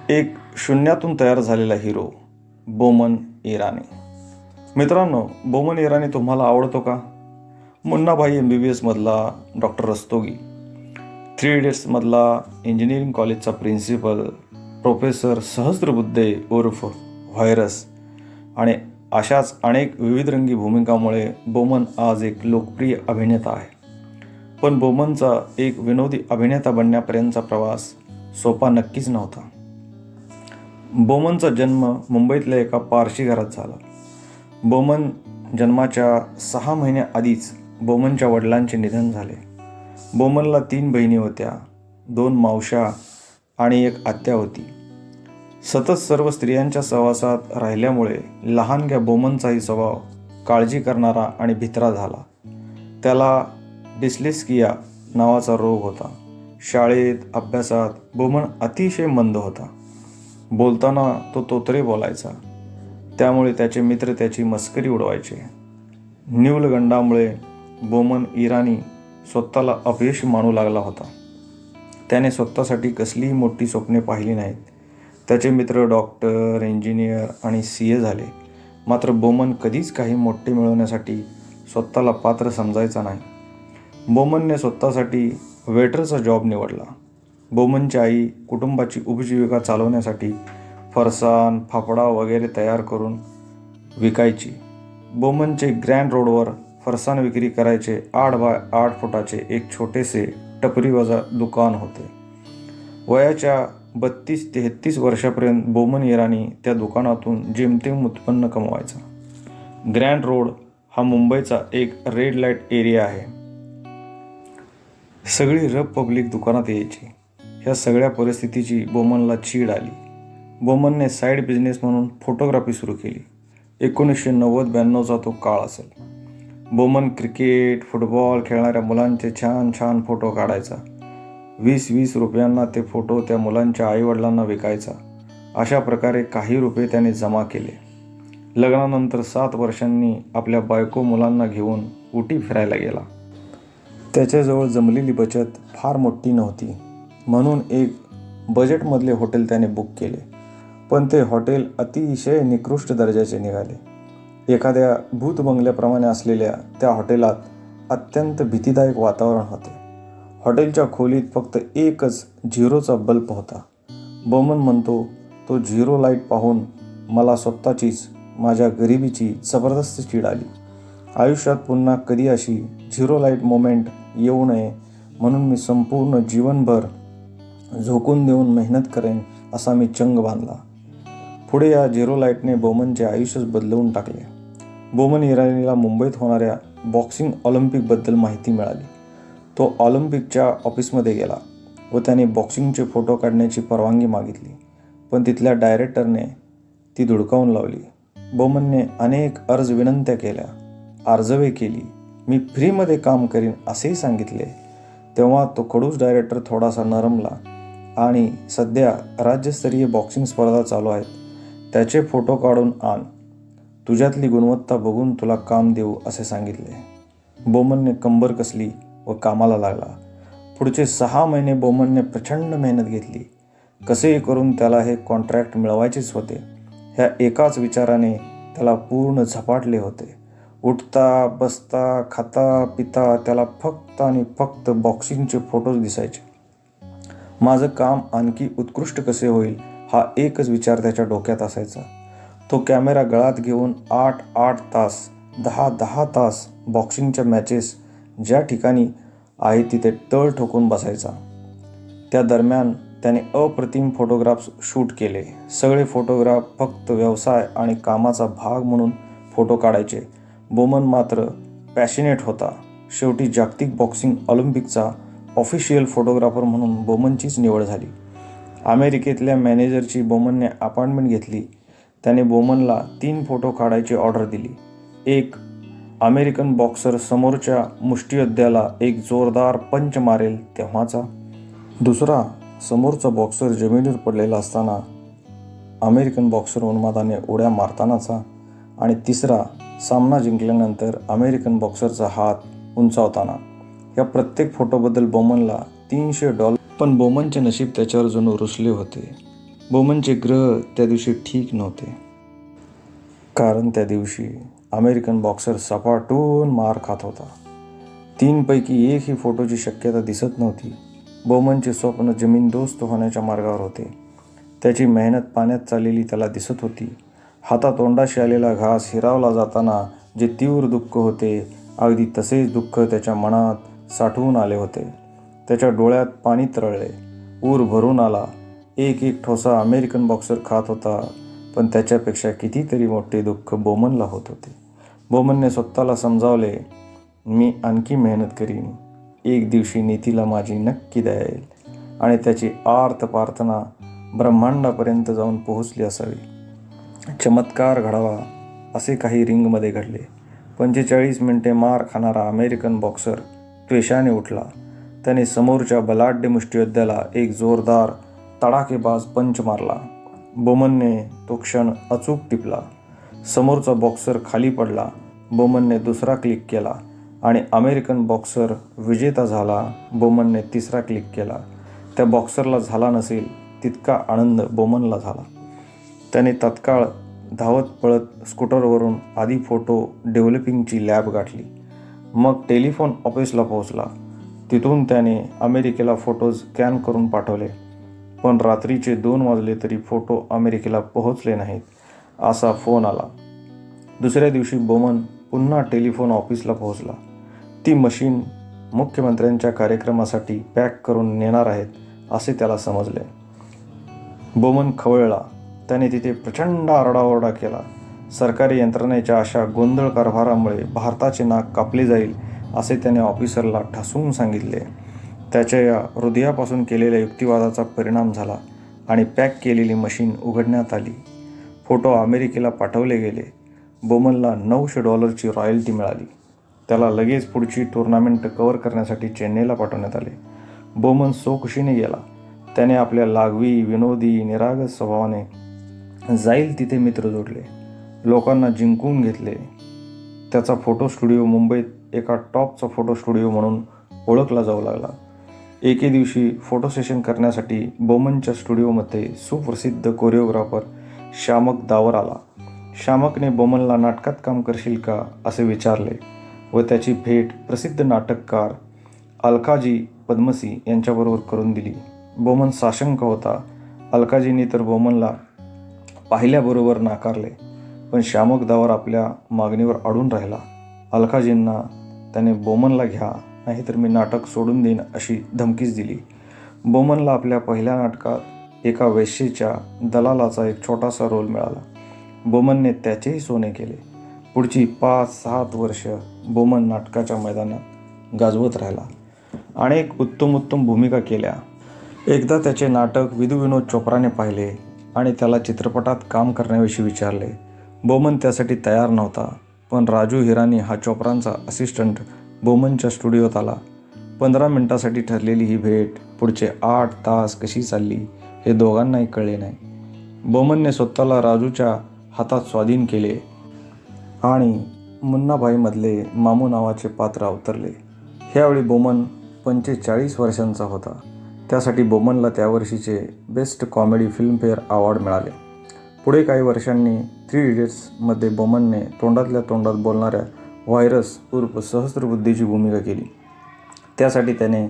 एक शून्यातून तयार झालेला हिरो बोमन इराणी. मित्रांनो, बोमन इराणी तुम्हाला आवडतो का? मुन्नाभाई MBBS मधला डॉक्टर रस्तोगी, 3 इडियट्समधला इंजिनिअरिंग कॉलेजचा प्रिन्सिपल प्रोफेसर सहस्त्रबुद्धे उर्फ व्हायरस आणि अशाच अनेक विविधरंगी भूमिकांमुळे बोमन आज एक लोकप्रिय अभिनेता आहे. पण बोमनचा एक विनोदी अभिनेता बनण्यापर्यंतचा प्रवास सोपा नक्कीच नव्हता. बोमनचा जन्म मुंबईतल्या एका पारशी घरात झाला. बोमन जन्माच्या 6 महिन्याआधीच बोमनच्या वडिलांचे निधन झाले. बोमनला 3 बहिणी होत्या, 2 मावश्या आणि 1 आत्या होती. सतत सर्व स्त्रियांच्या सहवासात राहिल्यामुळे लहानग्या बोमनचाही स्वभाव काळजी करणारा आणि भित्रा झाला. त्याला डिस्लेक्सिया नावाचा रोग होता. शाळेत अभ्यासात बोमन अतिशय मंद होता. बोलताना तो तोतरे बोलायचा, त्यामुळे त्याचे मित्र त्याची मस्करी उडवायचे. न्यूनगंडामुळे बोमन इराणी स्वतःला अपयशी मानू लागला होता. त्याने स्वतःसाठी कसलीही मोठी स्वप्ने पाहिली नाहीत. त्याचे मित्र डॉक्टर, इंजिनियर आणि CA झाले. मात्र बोमन कधीच काही मोठे मिळवण्यासाठी स्वतःला पात्र समजायचा नाही. बोमनने स्वतःसाठी वेटरचा जॉब निवडला. बोमनची आई कुटुंबाची उपजीविका चालवण्यासाठी फरसाण, फाफडा वगैरे तयार करून विकायची. बोमनचे ग्रँड रोडवर फरसाण विक्री करायचे 8 बाय 8 फुटाचे एक छोटेसे टपरीवजा दुकान होते. वयाच्या 32-33 वर्षापर्यंत बोमन इराणी त्या दुकानातून जेमतेम उत्पन्न कमवायचा. ग्रँड रोड हा मुंबईचा एक रेड लाईट एरिया आहे. सगळी रफ पब्लिक दुकानात यायची. ह्या सगळ्या परिस्थितीची बोमनला चीड आली. बोमनने साईड बिझनेस म्हणून फोटोग्राफी सुरू केली. 1990-92चा तो काळ असेल. बोमन क्रिकेट, फुटबॉल खेळणाऱ्या मुलांचे छान छान फोटो काढायचा. 20-20 रुपयांना ते फोटो त्या मुलांच्या आईवडिलांना विकायचा. अशा प्रकारे काही रुपये त्याने जमा केले. लग्नानंतर 7 वर्षांनी आपल्या बायको मुलांना घेऊन उटी फिरायला गेला. त्याच्याजवळ जमलेली बचत फार मोठी नव्हती, म्हणून एक बजेटमधले हॉटेल त्याने बुक केले. पण ते हॉटेल अतिशय निकृष्ट दर्जाचे निघाले. एखाद्या भूत बंगल्याप्रमाणे असलेल्या त्या हॉटेलात अत्यंत भीतीदायक वातावरण होते. हॉटेलच्या खोलीत फक्त एकच झिरोचा बल्ब होता. बोमन म्हणतो, तो झिरो लाईट पाहून मला स्वतःचीच, माझ्या गरिबीची जबरदस्त चीड आली. आयुष्यात पुन्हा कधी अशी झिरो लाईट मोमेंट येऊ नये म्हणून मी संपूर्ण जीवनभर झोकून देऊन मेहनत करेन असा मी चंग बांधला. पुढे या झिरो लाईटने बोमनचे आयुष्यच बदलवून टाकले. बोमन इराणीला मुंबईत होणाऱ्या बॉक्सिंग ऑलिम्पिकबद्दल माहिती मिळाली. तो ऑलिम्पिकच्या ऑफिसमध्ये गेला व त्याने बॉक्सिंगचे फोटो काढण्याची परवानगी मागितली. पण तिथल्या डायरेक्टरने ती धुडकावून लावली. बोमनने अनेक अर्ज विनंत्या केल्या, अर्जवे केली. मी फ्रीमध्ये काम करीन असेही सांगितले. तेव्हा तो खडूस डायरेक्टर थोडासा नरमला आणि सध्या राज्यस्तरीय बॉक्सिंग स्पर्धा चालू आहेत, त्याचे फोटो काढून आण, तुझ्यातली गुणवत्ता बघून तुला काम देऊ असे सांगितले. बोमनने कंबर कसली व कामाला लागला. पुढचे 6 महिने बोमनने प्रचंड मेहनत घेतली. कसेही करून त्याला हे कॉन्ट्रॅक्ट मिळवायचेच होते. ह्या एकाच विचाराने त्याला पूर्ण झपाटले होते. उठता बसता खाता पिता त्याला फक्त आणि फक्त बॉक्सिंगचे फोटोज दिसायचे. माझं काम आणखी उत्कृष्ट कसे होईल हा एकच विचार त्याच्या डोक्यात असायचा. तो कॅमेरा गळात घेऊन 8-8 तास, 10-10 तास बॉक्सिंगच्या मॅचेस ज्या ठिकाणी आहे तिथे तळ ठोकून बसायचा. त्या दरम्यान त्याने अप्रतिम फोटोग्राफ्स शूट केले. सगळे फोटोग्राफ फक्त व्यवसाय आणि कामाचा भाग म्हणून फोटो काढायचे. बोमन मात्र पॅशनेट होता. शेवटी जागतिक बॉक्सिंग ऑलिम्पिकचा ऑफिशियल फोटोग्राफर म्हणून बोमनचीच निवड झाली. अमेरिकेतल्या मॅनेजरची बोमनने अपॉइंटमेंट घेतली. त्याने बोमनला 3 फोटो काढायची ऑर्डर दिली. एक, अमेरिकन बॉक्सर समोरच्या मुष्टियोद्ध्याला एक जोरदार पंच मारेल तेव्हाचा. दुसरा, समोरचा बॉक्सर जमिनीवर पडलेला असताना अमेरिकन बॉक्सर उन्मादाने उड्या मारतानाचा. आणि तिसरा, सामना जिंकल्यानंतर अमेरिकन बॉक्सरचा हात उंचावताना. या प्रत्येक फोटोबद्दल बोमनला $300. पण बोमनचे नशीब त्याच्यावर जणू रुसले होते. बोमनचे ग्रह त्या दिवशी ठीक नव्हते, कारण त्या दिवशी अमेरिकन बॉक्सर सपाटून मार खात होता. 3 पैकी एकही फोटोची शक्यता दिसत नव्हती. बोमनचे स्वप्न जमीनदोस्त होण्याच्या मार्गावर होते. त्याची मेहनत पाण्यात चाललेली त्याला दिसत होती. हातातोंडाशी आलेला घास हिरावला जाताना जे तीव्र दुःख होते, अगदी तसेच दुःख त्याच्या मनात साठवून आले होते. त्याच्या डोळ्यात पाणी तरळले, ऊर भरून आला. एक एक ठोसा अमेरिकन बॉक्सर खात होता, पण त्याच्यापेक्षा कितीतरी मोठे दुःख बोमनला होत होते. बोमनने स्वतःला समजावले, मी आणखी मेहनत करीन. एक दिवशी नीतीला माझी नक्की दया येईल आणि त्याची आर्त प्रार्थना ब्रह्मांडापर्यंत जाऊन पोहोचली असावी. चमत्कार घडावा असे काही रिंगमध्ये घडले. 45 मिनिटे मार खाणारा अमेरिकन बॉक्सर त्वेषाने उठला. त्याने समोरच्या बलाढ्य मुष्टियोद्ध्याला एक जोरदार तडाखेबाज पंच मारला. बोमनने तो क्षण अचूक टिपला. समोरचा बॉक्सर खाली पडला. बोमनने दुसरा क्लिक केला आणि अमेरिकन बॉक्सर विजेता झाला. बोमनने तिसरा क्लिक केला. त्या बॉक्सरला झाला नसेल तितका आनंद बोमनला झाला. त्याने तत्काळ धावत पळत स्कूटरवरून आधी फोटो डेव्हलपिंगची लॅब गाठली. मग टेलिफोन ऑफिसला पोहोचला. तिथून त्याने अमेरिकेला फोटोज स्कॅन करून पाठवले. पण रात्रीचे 2 वाजले तरी फोटो अमेरिकेला पोहोचले नाहीत. असा फोन आला. दुसऱ्या दिवशी बोमन पुन्हा टेलिफोन ऑफिसला पोहोचला. ती मशीन मुख्यमंत्र्यांच्या कार्यक्रमासाठी पॅक करून नेणार आहेत असे त्याला समजले. बोमन खवळला. त्याने तिथे प्रचंड आरडाओरडा केला. सरकारी यंत्रणेच्या अशा गोंधळ कारभारामुळे भारताचे नाक कापले जाईल असे त्याने ऑफिसरला ठासून सांगितले. त्याच्या या हृदयापासून केलेल्या युक्तिवादाचा परिणाम झाला आणि पॅक केलेली मशीन उघडण्यात आली. फोटो अमेरिकेला पाठवले गेले. बोमनला $900 रॉयल्टी मिळाली. त्याला लगेच पुढची टुर्नामेंट कव्हर करण्यासाठी चेन्नईला पाठवण्यात आले. बोमन सोखुशीने गेला. त्याने आपल्या लागवी, विनोदी, निरागस स्वभावाने जाईल तिथे मित्र जोडले. लोकांना जिंकून घेतले. त्याचा फोटो स्टुडिओ मुंबईत एका टॉपचा फोटो स्टुडिओ म्हणून ओळखला जाऊ लागला. एके दिवशी फोटो सेशन करण्यासाठी बोमनच्या स्टुडिओमध्ये सुप्रसिद्ध कोरिओग्राफर शामक दावर आला. शामकने बोमनला नाटकात काम करशील का असे विचारले व त्याची भेट प्रसिद्ध नाटककार अलकाजी पद्मसी यांच्याबरोबर करून दिली. बोमन साशंक होता. अलकाजींनी तर बोमनला पाहिल्याबरोबर नाकारले, पण शामक दावर आपल्या मागणीवर अडून राहिला. अलकाजींना त्याने बोमनला घ्या, नाहीतर मी नाटक सोडून देईन अशी धमकीच दिली. बोमनला आपल्या पहिल्या नाटकात एका वेश्येच्या दलालाचा एक छोटासा रोल मिळाला. बोमनने त्याचेही सोने केले. पुढची 5-7 वर्ष बोमन नाटकाच्या मैदानात गाजवत राहिला. अनेक उत्तम भूमिका केल्या. एकदा त्याचे नाटक विधू विनोद चोप्राने पाहिले आणि त्याला चित्रपटात काम करण्याविषयी विचारले. बोमन त्यासाठी तयार नव्हता, पण राजू हिरानी हा चोप्रांचा असिस्टंट बोमनच्या स्टुडिओत आला. 15 मिनिटासाठी ठरलेली ही भेट पुढचे 8 तास कशी चालली हे दोघांनाही कळले नाही. बोमनने स्वतःला राजूच्या हातात स्वाधीन केले आणि मुन्नाभाईमधले मामू नावाचे पात्र अवतरले. ह्यावेळी बोमन 45 वर्षांचा होता. त्यासाठी बोमनला त्या वर्षीचे बेस्ट कॉमेडी फिल्मफेअर अवॉर्ड मिळाले. पुढे काही वर्षांनी 3 इडियट्समध्ये बोमनने तोंडातल्या तोंडात बोलणाऱ्या व्हायरस उर्फ सहस्त्रबुद्धीची भूमिका केली. त्यासाठी त्याने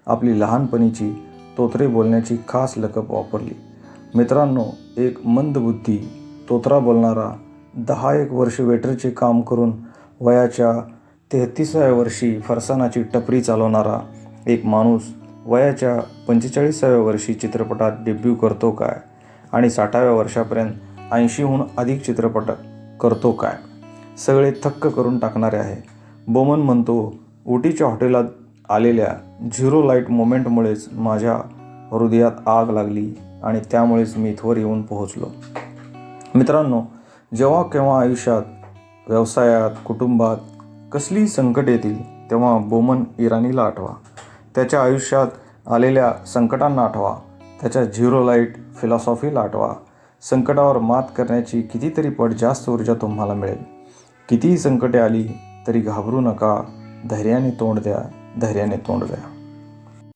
आपली लहानपणीची तोतरे बोलण्याची खास लकब वापरली. मित्रांनो, एक मंदबुद्धी तोतरा बोलणारा 10 वर्ष वेटरचे काम करून वयाच्या 33व्या वर्षी फरसाणाची टपरी चालवणारा एक माणूस वयाच्या 45व्या वर्षी चित्रपटात डेब्यू करतो काय आणि 60व्या वर्षापर्यंत 80हून अधिक चित्रपट करतो काय, सगळे थक्क करून टाकणारे आहे. बोमन म्हणतो, उटीच्या हॉटेलात आलेल्या 0 लाईट मोमेंटमुळेच माझ्या हृदयात आग लागली आणि त्यामुळेच मी इथवर येऊन पोहोचलो. मित्रांनो, जेव्हा केव्हा आयुष्यात, व्यवसायात, कुटुंबात कसलीही संकट येतील तेव्हा बोमन इराणीला आठवा. त्याच्या आयुष्यात आलेल्या संकटांना आठवा. त्याच्या 0 लाईट फिलॉसॉफीला आठवा. संकटावर मात करण्याची कितीतरी पट जास्त ऊर्जा तुम्हाला मिळेल. कितीही संकटे आली तरी घाबरू नका. धैर्याने तोंड द्या.